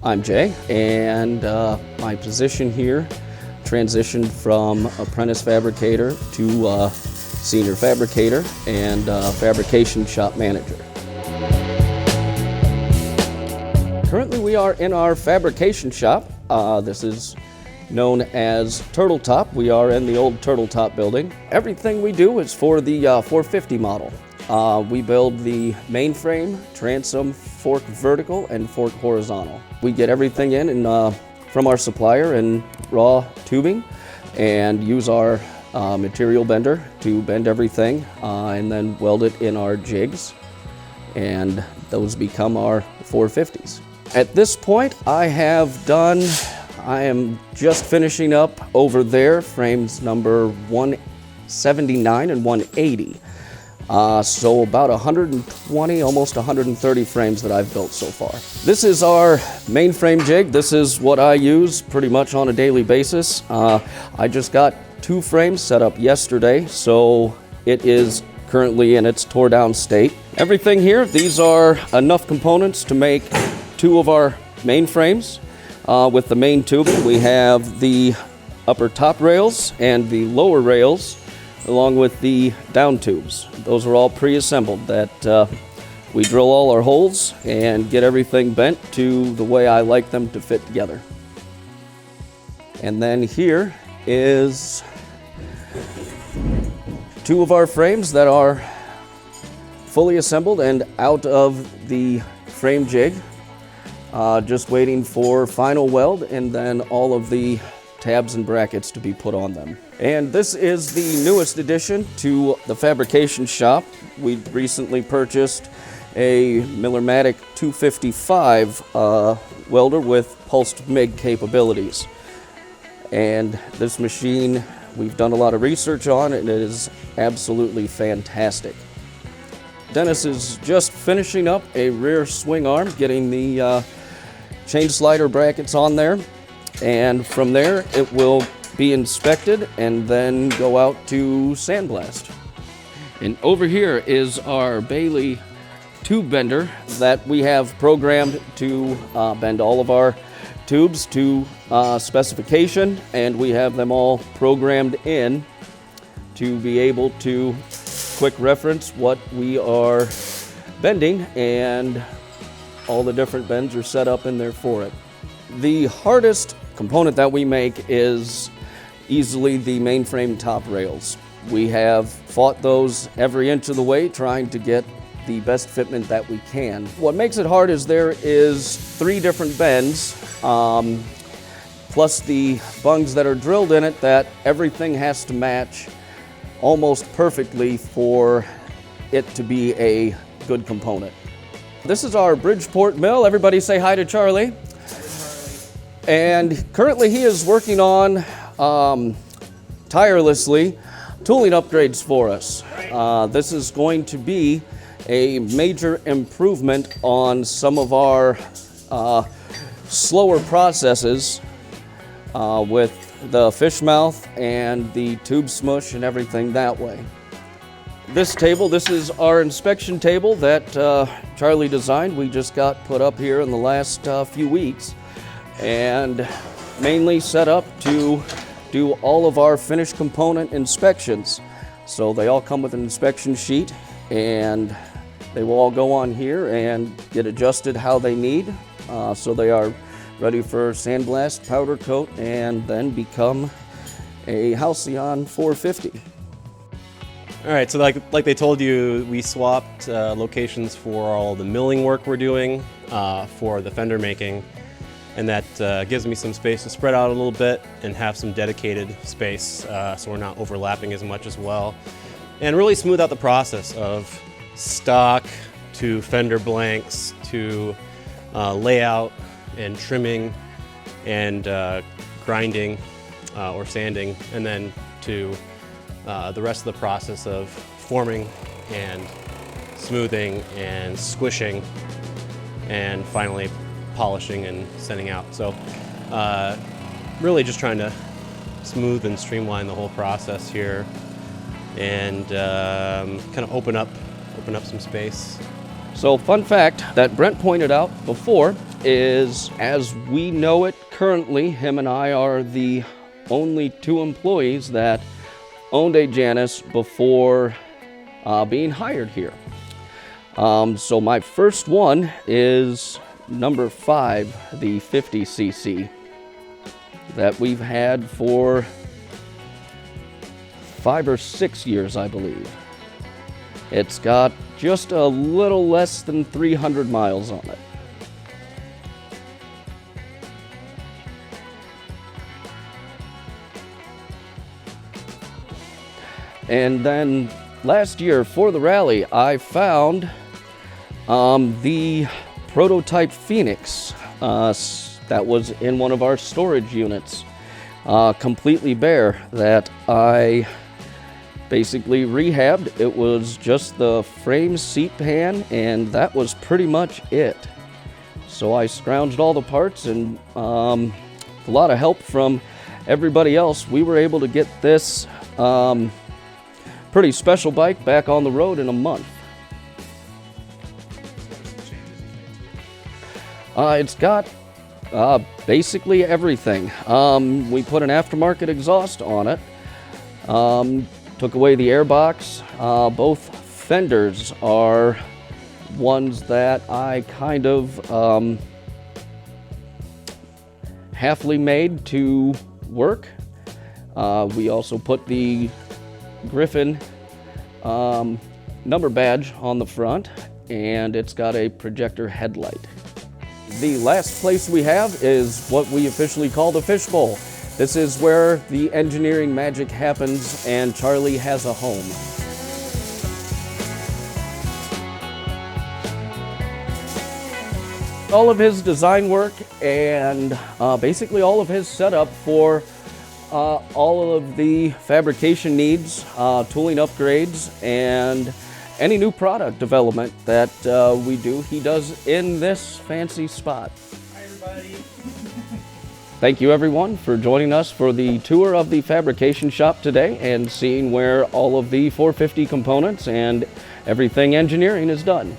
I'm Jay, and my position here transitioned from apprentice fabricator to senior fabricator and fabrication shop manager. Currently we are in our fabrication shop. This is known as Turtle Top. We are in the old Turtle Top building. Everything we do is for the 450 model. We build the mainframe, transom, fork vertical, and fork horizontal. We get everything in from our supplier in raw tubing and use our material bender to bend everything and then weld it in our jigs, and those become our 450s. At this point, I am just finishing up over there frames number 179 and 180. So about 120, almost 130 frames that I've built so far. This is our mainframe jig. This is what I use pretty much on a daily basis. I just got 2 frames set up yesterday, so it is currently in its tore down state. Everything here, these are enough components to make 2 of our main frames. With the main tubing, we have the upper top rails and the lower rails, along with the down tubes. Those are all pre-assembled that we drill all our holes and get everything bent to the way I like them to fit together. And then here is 2 of our frames that are fully assembled and out of the frame jig. Just waiting for final weld and then all of the tabs and brackets to be put on them. And this is the newest addition to the fabrication shop. We recently purchased a Millermatic 255 welder with pulsed MIG capabilities. And this machine, we've done a lot of research on, and it is absolutely fantastic. Dennis is just finishing up a rear swing arm, getting the chain slider brackets on there, and from there it will be inspected and then go out to sandblast. And over here is our Bailey tube bender that we have programmed to bend all of our tubes to specification, and we have them all programmed in to be able to quick reference what we are bending, and all the different bends are set up in there for it. The hardest component that we make is easily the mainframe top rails. We have fought those every inch of the way trying to get the best fitment that we can. What makes it hard is there is 3 different bends, plus the bungs that are drilled in it, that everything has to match almost perfectly for it to be a good component. This is our Bridgeport Mill. Everybody say hi to Charlie. And currently he is working on tirelessly tooling upgrades for us. This is going to be a major improvement on some of our slower processes with the fish mouth and the tube smush and everything that way. This table, this is our inspection table that Charlie designed. We just got put up here in the last few weeks, and mainly set up to do all of our finished component inspections. So they all come with an inspection sheet, and they will all go on here and get adjusted how they need, so they are ready for sandblast, powder coat, and then become a Halcyon 450. All right, so like they told you, we swapped locations for all the milling work we're doing for the fender making, and that gives me some space to spread out a little bit and have some dedicated space so we're not overlapping as much as well, and really smooth out the process of stock to fender blanks to layout and trimming and grinding or sanding, and then to the rest of the process of forming and smoothing and squishing and finally polishing and sending out. So really just trying to smooth and streamline the whole process here and kind of open up some space. So fun fact that Brent pointed out before is, as we know it currently, him and I are the only two employees that owned a Janus before being hired here. So my first one is number 5, the 50cc, that we've had for 5 or 6 years, I believe. It's got just a little less than 300 miles on it. And then last year for the rally, I found the prototype Phoenix that was in one of our storage units, completely bare, that I basically rehabbed. It was just the frame seat pan, and that was pretty much it. So I scrounged all the parts, and a lot of help from everybody else, we were able to get this pretty special bike back on the road in a month. It's got basically everything. We put an aftermarket exhaust on it, took away the airbox. Both fenders are ones that I kind of halfly made to work. We also put the Griffin number badge on the front, and it's got a projector headlight. The last place we have is what we officially call the Fishbowl. This is where the engineering magic happens and Charlie has a home. All of his design work and basically all of his setup for all of the fabrication needs, tooling upgrades, and any new product development that we do, he does in this fancy spot. Hi, everybody. Thank you, everyone, for joining us for the tour of the fabrication shop today and seeing where all of the 450 components and everything engineering is done.